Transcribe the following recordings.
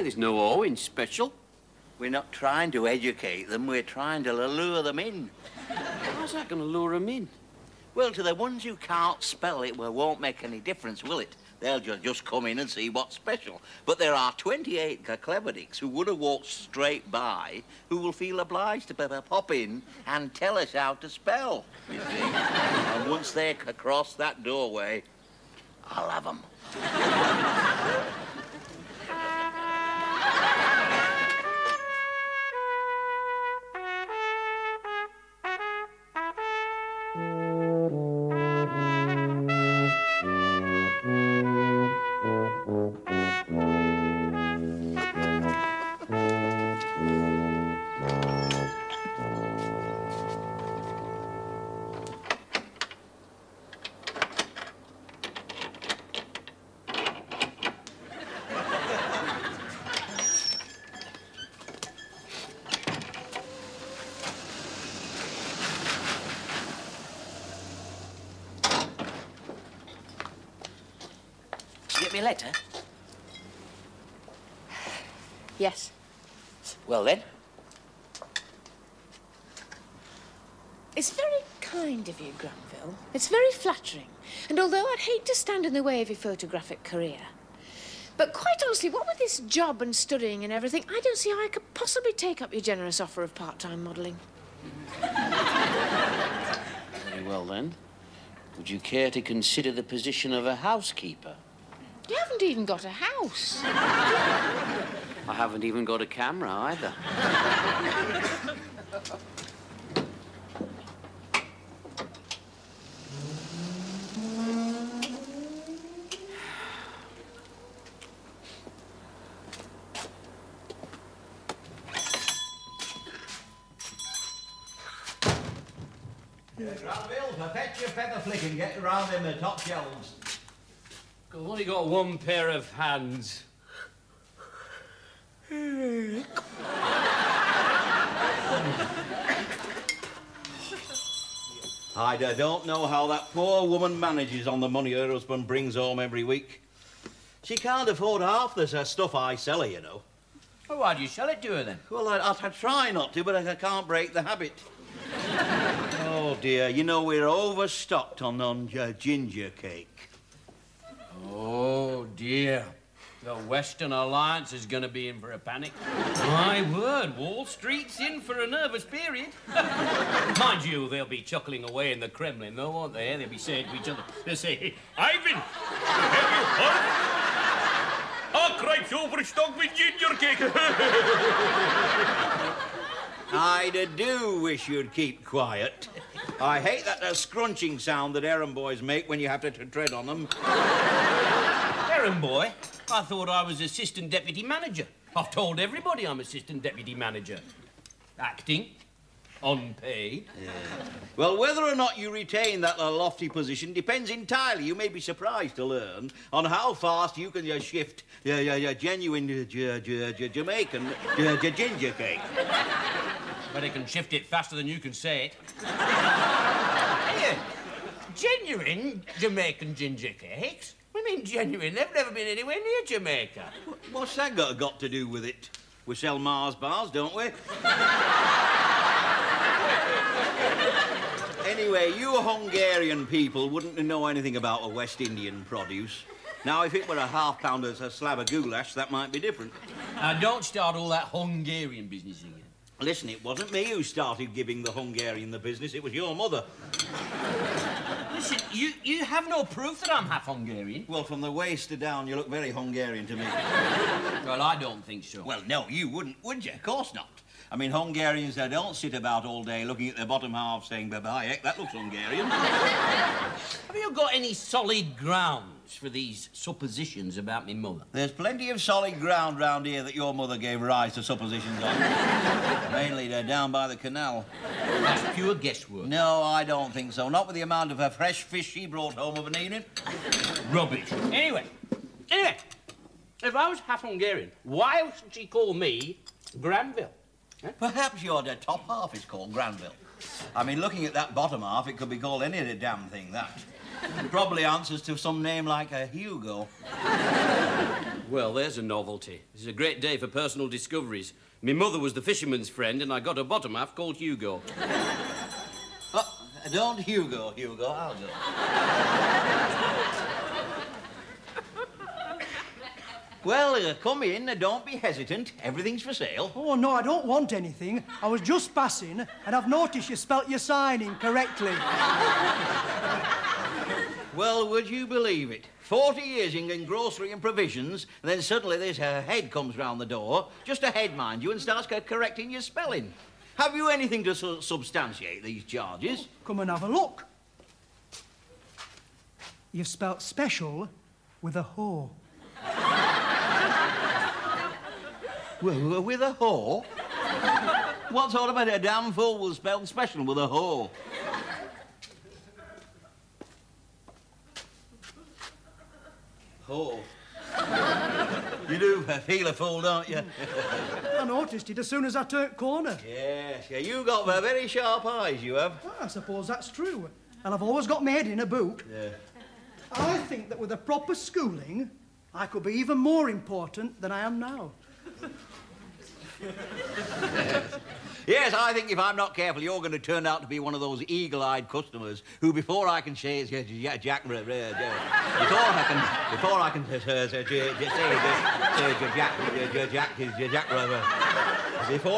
there's no Owen special. We're not trying to educate them, we're trying to lure them in. How's that going to lure them in? Well, to the ones who can't spell it, well, won't make any difference, will it? They'll just come in and see what's special. But there are 28 clever dicks who would have walked straight by who will feel obliged to pop in and tell us how to spell, you see. And once they cross that doorway, I'll have them. Get me a letter? Yes. Well, then. It's very kind of you, Granville. It's very flattering. And although I'd hate to stand in the way of your photographic career, but quite honestly, what with this job and studying and everything, I don't see how I could possibly take up your generous offer of part-time modelling. Very well, then. Would you care to consider the position of a housekeeper? You haven't even got a house. I haven't even got a camera, either. Granville, fetch your pepper flick and get around in the top shelves. I've only got one pair of hands. I don't know how that poor woman manages on the money her husband brings home every week. She can't afford half the stuff I sell her, you know. Well, why do you sell it to her, then? Well, I try not to, but I can't break the habit. Oh, dear, you know, we're overstocked on ginger cake. Oh, dear. The Western Alliance is going to be in for a panic. My word, Wall Street's in for a nervous period. Mind you, they'll be chuckling away in the Kremlin, though, won't they? They'll be saying to each other, they'll say, Ivan, have you heard? Our cripes overstocked with ginger cake. I do wish you'd keep quiet. I hate that scrunching sound that errand boys make when you have to tread on them. Errand boy? I thought I was assistant deputy manager. I've told everybody I'm assistant deputy manager. Acting. Unpaid. Yeah. Well, whether or not you retain that lofty position depends entirely, you may be surprised to learn, on how fast you can shift genuine Jamaican ginger cake. But I can shift it faster than you can say it. Here, genuine Jamaican ginger cakes? We mean genuine. They've never been anywhere near Jamaica. What's that got to do with it? We sell Mars bars, don't we? Anyway, you Hungarian people wouldn't know anything about a West Indian produce. Now, if it were a half-pounder, a slab of goulash, that might be different. Don't start all that Hungarian business again. Listen, it wasn't me who started giving the Hungarian the business, it was your mother. Listen, you have no proof that I'm half Hungarian. Well, from the waist down, you look very Hungarian to me. Well, I don't think so. Well, no, you wouldn't, would you? Of course not. I mean, Hungarians, they don't sit about all day looking at their bottom half saying, bye-bye, heck, that looks Hungarian. Have you got any solid grounds for these suppositions about me mother? There's plenty of solid ground round here that your mother gave rise to suppositions on. Mainly, they're down by the canal. That's pure guesswork. No, I don't think so. Not with the amount of fresh fish she brought home of an evening. Rubbish. Anyway, if I was half Hungarian, why should she call me Granville? Huh? Perhaps your top half is called Granville. I mean, looking at that bottom half, it could be called any damn thing, that. It probably answers to some name like Hugo. Well, there's a novelty. This is a great day for personal discoveries. My mother was the fisherman's friend, and I got a bottom half called Hugo. Oh, don't Hugo, I'll go. Well, come in, don't be hesitant. Everything's for sale. Oh, no, I don't want anything. I was just passing, and I've noticed you spelt your sign incorrectly. Well, would you believe it? 40 years in grocery and provisions, and then suddenly this head comes round the door, just a head, mind you, and starts correcting your spelling. Have you anything to substantiate these charges? Come and have a look. You've spelt special with a ho. Well, with a ho? What sort of a damn fool will spell special with a ho? Ho. You do feel a fool, don't you? I noticed it as soon as I turned corner. Yes, yeah, you got very sharp eyes, you have. Well, I suppose that's true. And I've always got my head in a book. Yeah. I think that with a proper schooling, I could be even more important than I am now. Yes, I think if I'm not careful, you're going to turn out to be one of those eagle-eyed customers who, before I can say before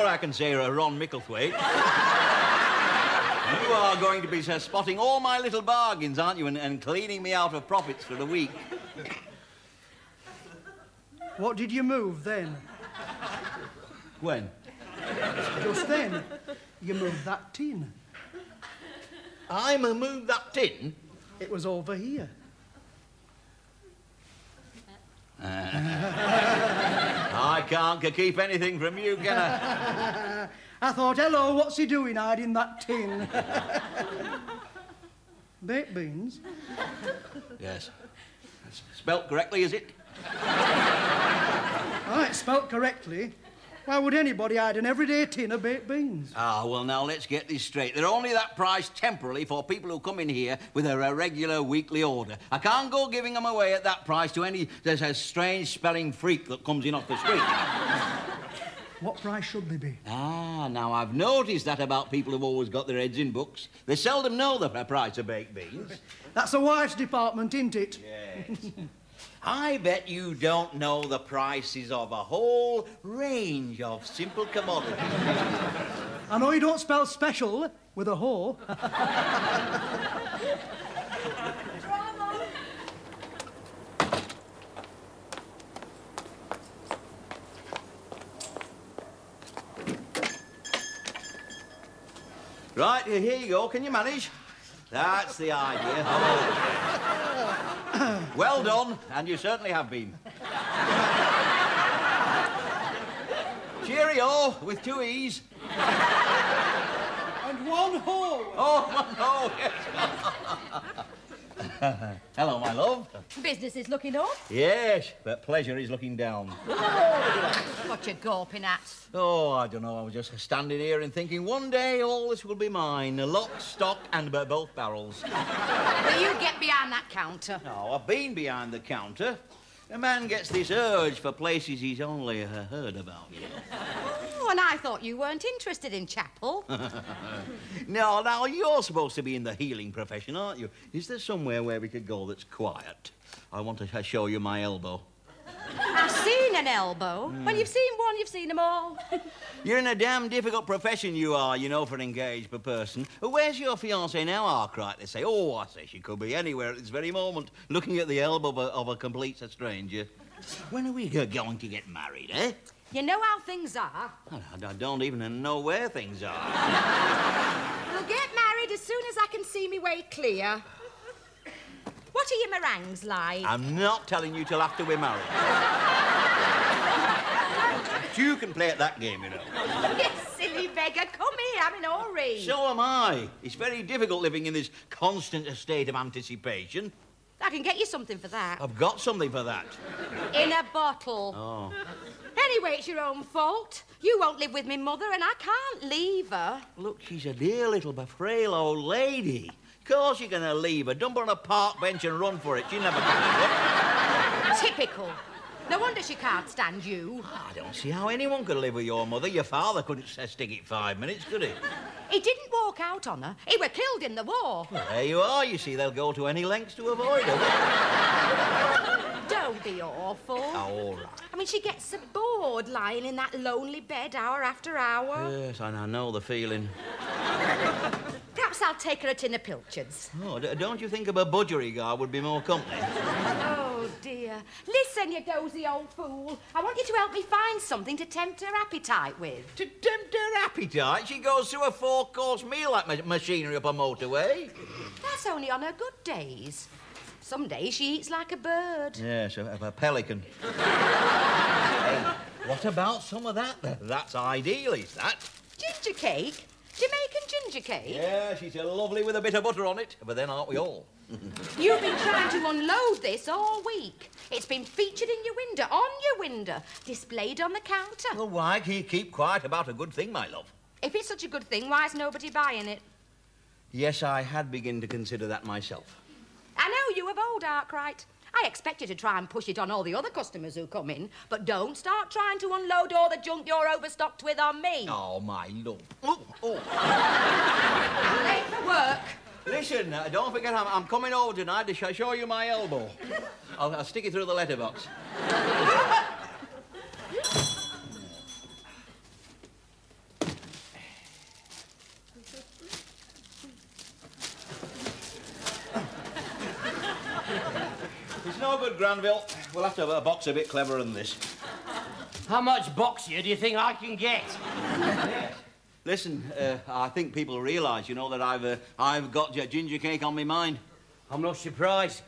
I can say Ron Micklethwaite, you are going to be spotting all my little bargains, aren't you, and cleaning me out of profits for the week. What did you move then? When? Just then, you moved that tin. I moved that tin? It was over here. I can't keep anything from you, can I? I thought, hello, what's he doing hiding that tin? Baked beans? Yes. Spelt correctly, is it? Ah, it's spelt correctly. Why would anybody hide an everyday tin of baked beans? Ah, well, now, let's get this straight. They're only that price temporarily for people who come in here with a regular weekly order. I can't go giving them away at that price to any strange spelling freak that comes in off the street. What price should they be? Ah, now, I've noticed that about people who've always got their heads in books. They seldom know the price of baked beans. That's a wife's department, isn't it? Yes. I bet you don't know the prices of a whole range of simple commodities. I know you don't spell special with a ho. Right, here you go. Can you manage? That's the idea. Well done, and you certainly have been. Cheerio, with 2 E's. And one ho. Oh, one ho, yes. Hello, my love. Business is looking up. Yes, but pleasure is looking down. What you gawping at? Oh, I don't know. I was just standing here and thinking one day all this will be mine. Lock, stock, and both barrels. Will you get behind that counter? No, I've been behind the counter. A man gets this urge for places he's only heard about, you know. Oh, and I thought you weren't interested in chapel. No, now, you're supposed to be in the healing profession, aren't you? Is there somewhere where we could go that's quiet? I want to show you my elbow. I've seen an elbow. When you've seen one, you've seen them all. You're in a damn difficult profession, you are, you know, for an engaged person. Where's your fiancée now, Arkwright? They say, oh, I say she could be anywhere at this very moment, looking at the elbow of a complete stranger. When are we going to get married, eh? You know how things are. I don't even know where things are. We'll get married as soon as I can see me way clear. What are your meringues like? I'm not telling you till after we're married. You can play at that game, you know. You silly beggar. Come here, I'm in a hurry. So am I. It's very difficult living in this constant state of anticipation. I can get you something for that. I've got something for that. In a bottle. Oh. Anyway, it's your own fault. You won't live with me mother, and I can't leave her. Look, she's a dear little frail old lady. Of course you're going to leave her. Dump her on a park bench and run for it. She never comes up. Typical. No wonder she can't stand you. I don't see how anyone could live with your mother. Your father couldn't stick it 5 minutes, could he? He didn't walk out on her. He were killed in the war. Well, there you are. You see, they'll go to any lengths to avoid her. Don't be awful. Oh, all right. I mean, she gets so bored lying in that lonely bed hour after hour. Yes, and I know the feeling. Perhaps I'll take her a tin of pilchards. Oh, don't you think a budgerigard would be more company? Oh, dear. Listen, you dozy old fool. I want you to help me find something to tempt her appetite with. To tempt her appetite, she goes through a 4-course meal like machinery up a motorway. That's only on her good days. Some days she eats like a bird. Yes, a pelican. Hey, what about some of that? That's ideal, is that? Ginger cake? Jamaican ginger cake? Yeah, she's lovely with a bit of butter on it. But then aren't we all? You've been trying to unload this all week. It's been featured in your window, on your window, displayed on the counter. Well, why keep quiet about a good thing, my love? If it's such a good thing, why is nobody buying it? Yes, I had begun to consider that myself. I know you of old, Arkwright. I expect you to try and push it on all the other customers who come in, but don't start trying to unload all the junk you're overstocked with on me. Oh, my love. Oh. I'm late for work. Listen, don't forget I'm coming over tonight to show you my elbow. I'll stick it through the letterbox. It's no good, Granville. We'll have to have a box a bit cleverer than this. How much boxier do you think I can get? Listen, I think people realise, you know, that I've got ginger cake on my mind. I'm not surprised.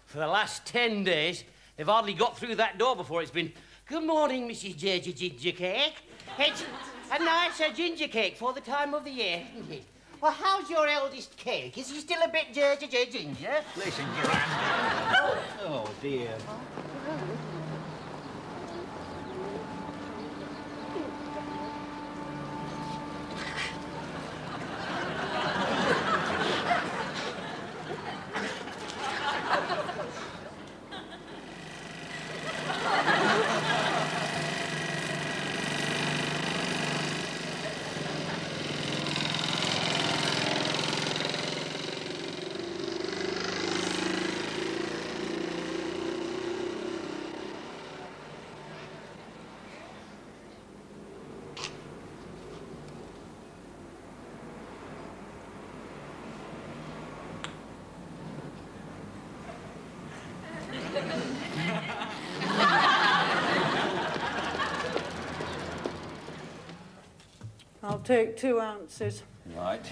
For the last 10 days, they've hardly got through that door before it's been, "Good morning, Mrs. Ginger Cake. It's a nicer ginger cake for the time of the year, isn't it? Well, how's your eldest cake? Is he still a bit ginger? Listen, Granville. Oh, dear. I'll take 2 ounces. Right.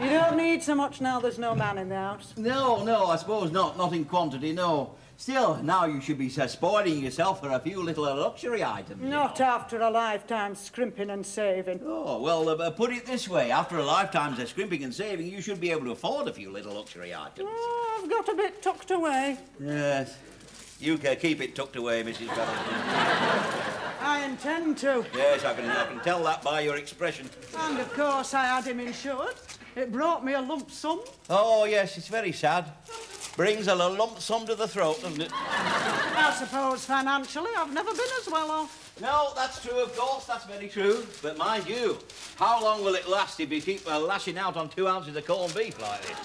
You don't need so much now there's no man in the house. No, I suppose not. Not in quantity, no. Still, now you should be spoiling yourself for a few little luxury items. Not after a lifetime scrimping and saving. Oh, well, put it this way. After a lifetime's of scrimping and saving, you should be able to afford a few little luxury items. Oh, I've got a bit tucked away. Yes. You can keep it tucked away, Mrs. Featherston. I intend to. Yes, I can tell that by your expression. And, of course, I had him insured. It brought me a lump sum. Oh, yes, it's very sad. Brings a lump sum to the throat, doesn't it? I suppose financially I've never been as well off. No, that's true, of course, that's very true. But mind you, how long will it last if you keep lashing out on 2 ounces of corned beef like this?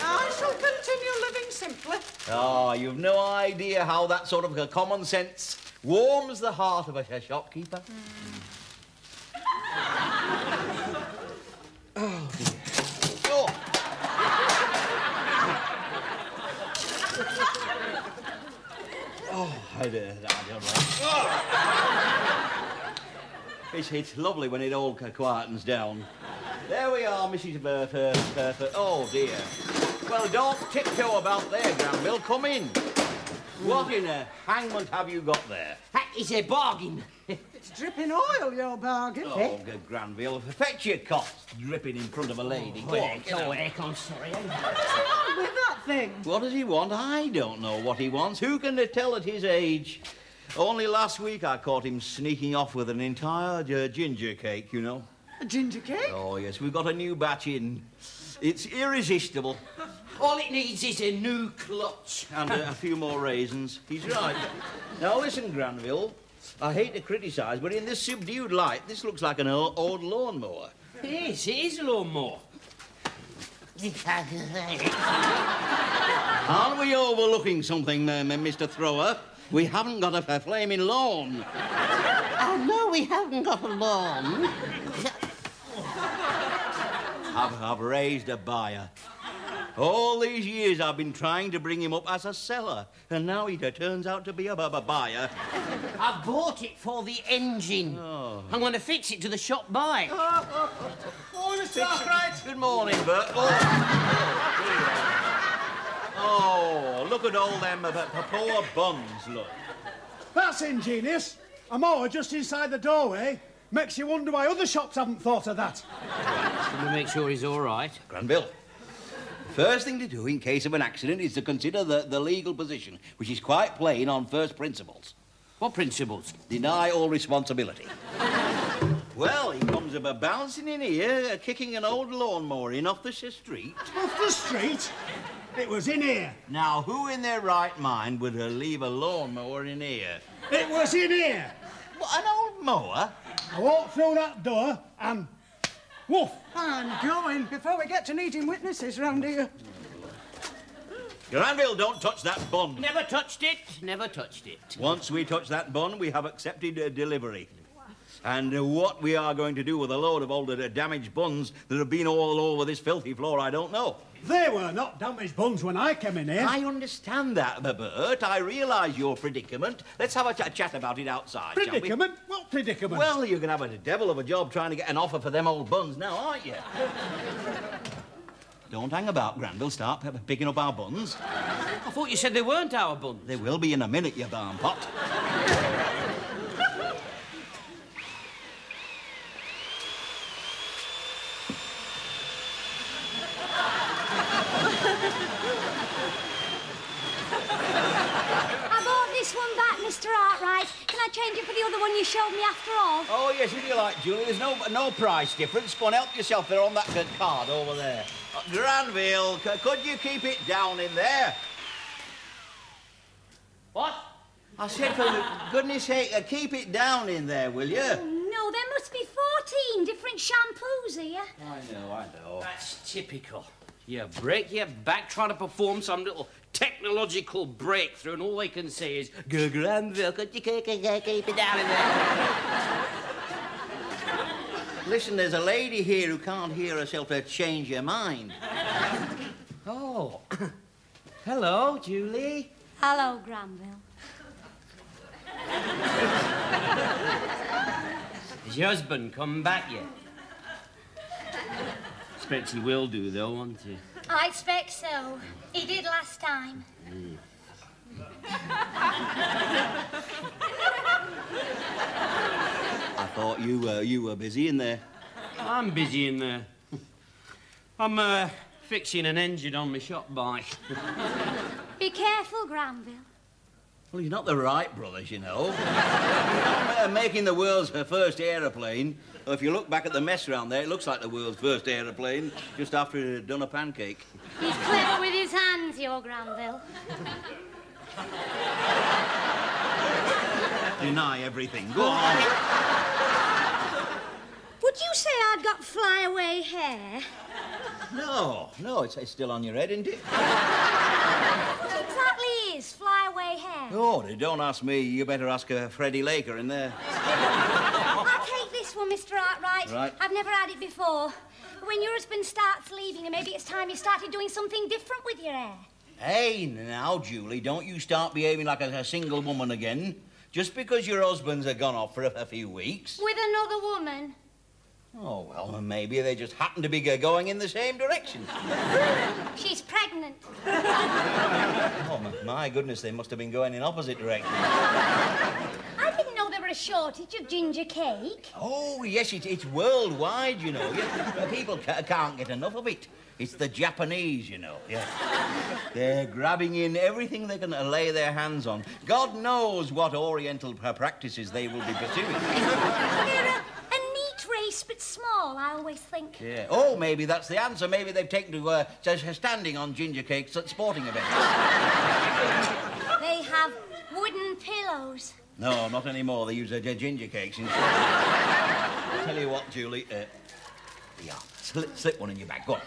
I shall continue living simply. Oh, you've no idea how that sort of common sense warms the heart of a shopkeeper. Oh, dear. Oh. Oh, I don't know. Oh. It's lovely when it all quietens down. There we are, Mrs. Burford. Oh, dear. Well, don't tiptoe about there, Granville. Come in. What in a hangment have you got there? That is a bargain. It's dripping oil, your bargain. Oh, Granville, fetch your cost dripping in front of a lady. Go on, get out. Heck, I'm sorry. What's wrong with that thing? What does he want? I don't know what he wants. Who can tell at his age? Only last week I caught him sneaking off with an entire ginger cake, you know. A ginger cake? Oh, yes, we've got a new batch in. It's irresistible. All it needs is a new clutch. And a few more raisins. He's right. Now, listen, Granville. I hate to criticise, but in this subdued light, this looks like an old lawnmower. It is a lawnmower. Aren't we overlooking something, Mr. Thrower? We haven't got a flaming lawn. Oh, no, we haven't got a lawn. I've raised a buyer. All these years I've been trying to bring him up as a seller, and now he turns out to be a buyer. I've bought it for the engine. Oh. I'm going to fix it to the shop bike. Oh, Mr. Arkwright. Good morning, Bert. Oh, look at all them poor buns, look. That's ingenious. A mower just inside the doorway makes you wonder why other shops haven't thought of that. Can we make sure he's all right? Granville, first thing to do in case of an accident is to consider the legal position, which is quite plain on first principles. What principles? Deny all responsibility. Well, he comes bouncing in here, kicking an old lawnmower in off the street. Off the street? It was in here. Now, who in their right mind would leave a lawnmower in here? It was in here. What, an old mower? I walked through that door and... woof! I'm going before we get to needing witnesses round here. Granville, don't touch that bun. Never touched it. Never touched it. Once we touch that bun, we have accepted delivery. And what we are going to do with a load of old damaged buns that have been all over this filthy floor, I don't know. They were not damaged buns when I came in here. I understand that, Bert. I realise your predicament. Let's have a chat about it outside, Predicament? What predicament? Well, you're going to have a devil of a job trying to get an offer for them old buns now, aren't you? Don't hang about, Granville. Start picking up our buns. I thought you said they weren't our buns. They will be in a minute, you barn pot. Mr. Arkwright, can I change it for the other one you showed me after all? Oh, yes, if you like, Julie. There's no price difference. Go and help yourself. They're on that card over there. Granville, could you keep it down in there? What? I said, for goodness sake, keep it down in there, will you? No, there must be 14 different shampoos here. I know. That's typical. You break your back trying to perform some little technological breakthrough, and all they can say is, Granville, could you keep it down in there? Listen, there's a lady here who can't hear herself to change your mind. Oh. Hello, Julie. Hello, Granville. Has your husband come back yet? Expect he will do, though, won't he? I expect so. He did last time. I thought you were busy in there. I'm busy in there. I'm fixing an engine on my shop bike. Be careful, Granville. Well, he's not the Wright brothers, you know. Making the world's first aeroplane. Well, if you look back at the mess around there, it looks like the world's first aeroplane, just after it had done a pancake. He's clever with his hands, your Granville. Deny everything. Go on. Would you say I'd got flyaway hair? No, it's still on your head, isn't it? What exactly is flyaway hair? Oh, don't ask me. You better ask Freddie Laker in there. I'll take this one, Mr. Arkwright. Right. I've never had it before. When your husband starts leaving, and maybe it's time you started doing something different with your hair. Hey, now, Julie, don't you start behaving like a single woman again. Just because your husband's gone off for a few weeks. With another woman. Oh, well, maybe they just happen to be going in the same direction. She's pregnant. Oh, my goodness, they must have been going in opposite directions. I didn't know there were a shortage of ginger cake. Oh, yes, it's worldwide, you know. People can't get enough of it. It's the Japanese, you know. Yeah. They're grabbing in everything they can lay their hands on. God knows what Oriental practices they will be pursuing. They're a neat race bit small, I always think. Yeah. Oh, maybe that's the answer. Maybe they've taken to standing on ginger cakes at sporting events. They have wooden pillows. No, not anymore. They use ginger cakes instead. I'll tell you what, Julie. Yeah, slip one in your bag. Go on.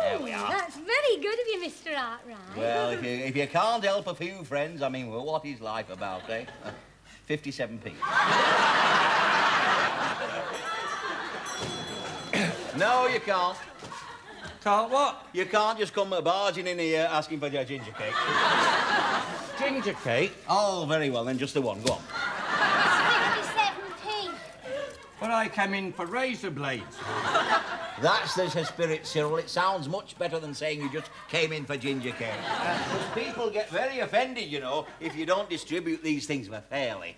There we are. That's very good of you, Mr. Arkwright. Well, if you can't help a few friends, I mean, well, what is life about, eh? 57p. No, you can't. Can't what? You can't just come barging in here asking for your ginger cake. Ginger cake? Oh, very well, then just the one. Go on. 57p. But I came in for razor blades. That's the spirit, Cyril. It sounds much better than saying you just came in for ginger cake. People get very offended, you know, if you don't distribute these things fairly.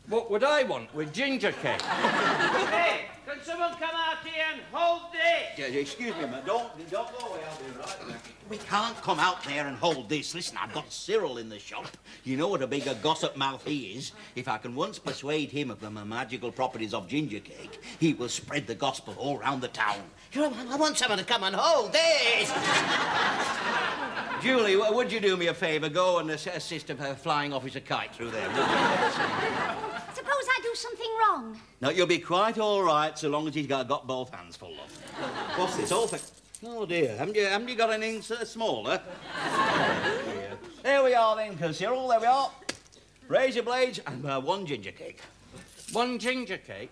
What would I want with ginger cake? Hey, can someone come out here and hold this? Excuse me, man. Don't go away. I'll be right back. We can't come out there and hold this. Listen, I've got Cyril in the shop. You know what a big gossip mouth he is. If I can once persuade him of the magical properties of ginger cake, he will spread the gospel all round the town. You know, I want someone to come and hold this. Julie, would you do me a favour? Go and assist her flying officer kite through there, would you? Suppose I do something wrong. No, you'll be quite all right so long as he's got both hands full of. What's this? All for... Oh, dear. Haven't you got anything smaller? There we are, then, Cyril. There we are. Razor blades and one ginger cake. One ginger cake?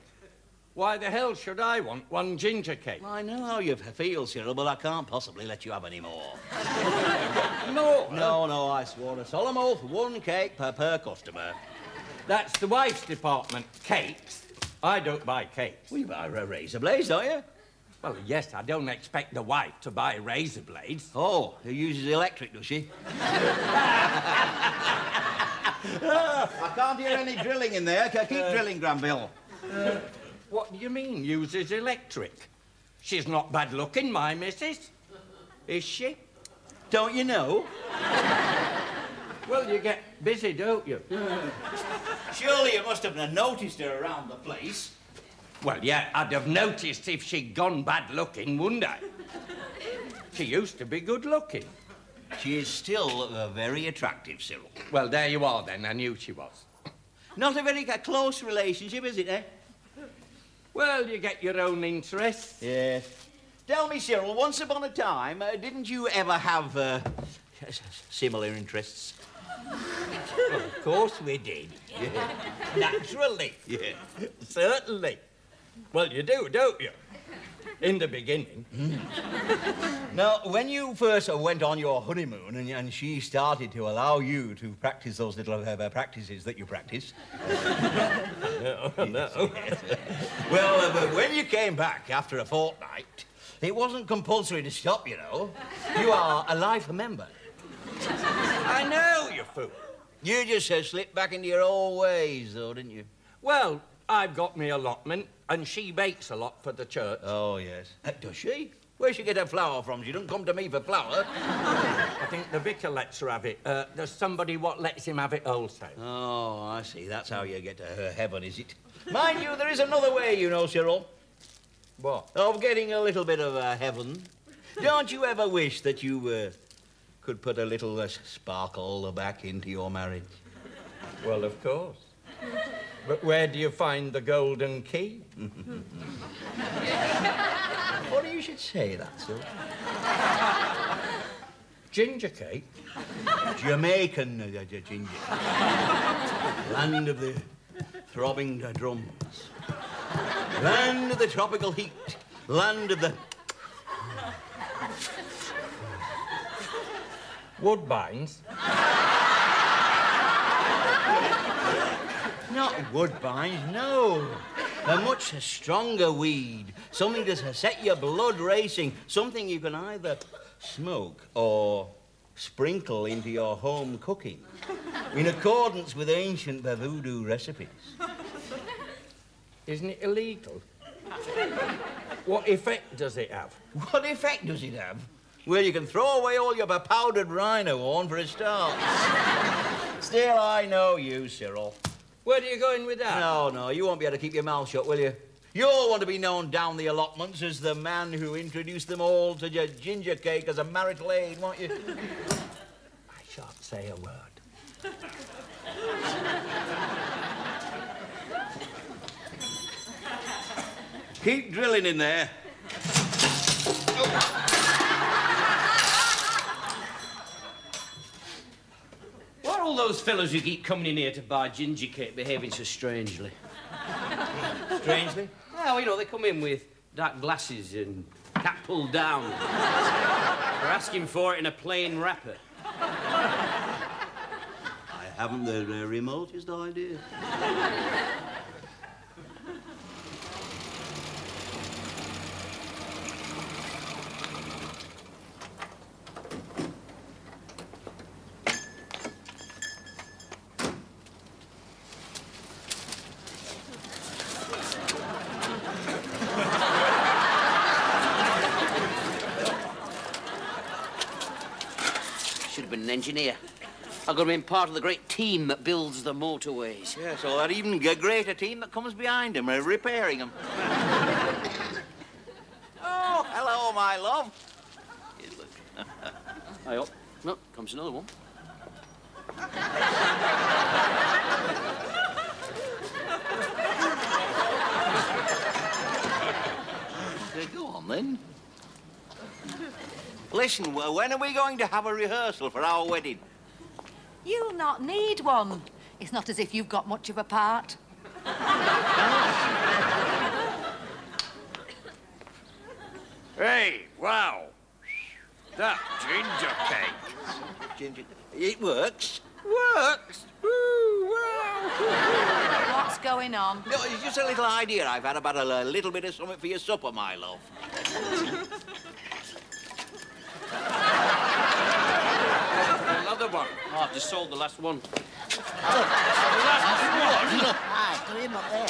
Why the hell should I want one ginger cake? Well, I know how you feel, Cyril, but I can't possibly let you have any more. No. No, I swore a solemn oath, one cake per customer. That's the wife's department. Cakes. I don't buy cakes. Well, you buy razor blades, don't you? Well, yes, I don't expect the wife to buy razor blades. Oh, who uses electric, does she? I can't hear any drilling in there. Keep drilling, Granville. What do you mean, uses electric? She's not bad looking, my missus. Is she? Don't you know? Well, you get busy, don't you? Surely you must have noticed her around the place. Well, yeah, I'd have noticed if she'd gone bad looking, wouldn't I? She used to be good looking. She is still very attractive, Cyril. Well, there you are, then. I knew she was. Not a very close relationship, is it, eh? Well, you get your own interests. Yes. Tell me, Cyril, once upon a time, didn't you ever have similar interests? Well, of course we did. Yeah. Naturally. Yeah. Certainly. Well, you do, don't you? In the beginning. Now, when you first went on your honeymoon and she started to allow you to practice those little practices that you practice... No. Yes. Well, but when you came back after a fortnight, it wasn't compulsory to stop, you know. You are a life member. I know, you fool. You just slipped back into your old ways, though, didn't you? Well, I've got me allotment, and she bakes a lot for the church. Oh, yes. Does she? Where'd she get her flour from? She doesn't come to me for flour. I think the vicar lets her have it. There's somebody what lets him have it wholesale. Oh, I see. That's how you get to her heaven, is it? Mind you, there is another way, you know, Cyril. What? Of getting a little bit of heaven. Don't you ever wish that you could put a little sparkle back into your marriage? Well, of course. But where do you find the golden key? Funny you should say that, sir. Ginger cake? Jamaican ginger. Land of the throbbing drums. Land of the tropical heat. Land of the... Woodbines? Not woodbines, no. A much stronger weed. Something to set your blood racing. Something you can either smoke or sprinkle into your home cooking in accordance with ancient voodoo recipes. Isn't it illegal? What effect does it have? What effect does it have? Well, you can throw away all your powdered rhino horn for a start. Still, I know you, Cyril. Where do you go in with that? No, you won't be able to keep your mouth shut, will you? You'll want to be known down the allotments as the man who introduced them all to your ginger cake as a marital aid, won't you? I shan't say a word. Keep drilling in there. Why are all those fellows who keep coming in here to buy ginger cake behaving so strangely? Strangely? Well, you know, they come in with dark glasses and cap pulled down. They're asking for it in a plain wrapper. I haven't the remotest idea. Should have been an engineer. I've got to be part of the great team that builds the motorways. Yes, or that even greater team that comes behind them, repairing them. Oh, hello, my love. Here, look. Hi up. No, comes another one. Okay, go on, then. Listen, when are we going to have a rehearsal for our wedding? You'll not need one. It's not as if you've got much of a part. Hey, wow. That ginger cake. Ginger, it works. Works? Ooh, wow. What's going on? No, it's just a little idea I've had about a little bit of something for your supper, my love. Another one. Oh, I've just sold the last one. Ah, to him up there.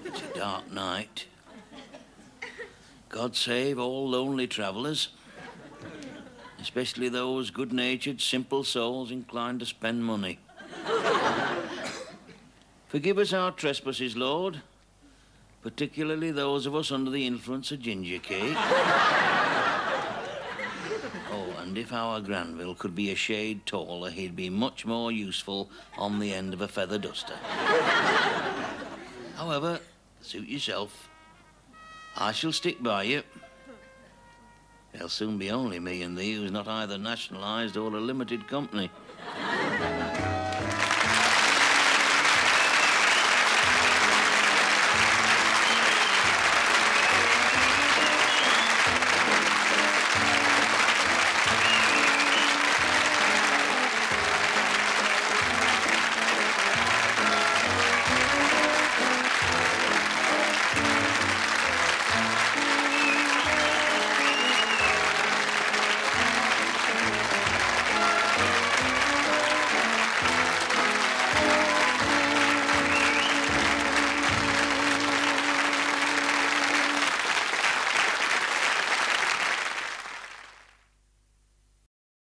It's a dark night. God save all lonely travellers, especially those good-natured, simple souls inclined to spend money. Forgive us our trespasses, Lord, particularly those of us under the influence of ginger cake. Oh, and if our Granville could be a shade taller, he'd be much more useful on the end of a feather duster. However, suit yourself. I shall stick by you. There'll soon be only me and thee who's not either nationalised or a limited company.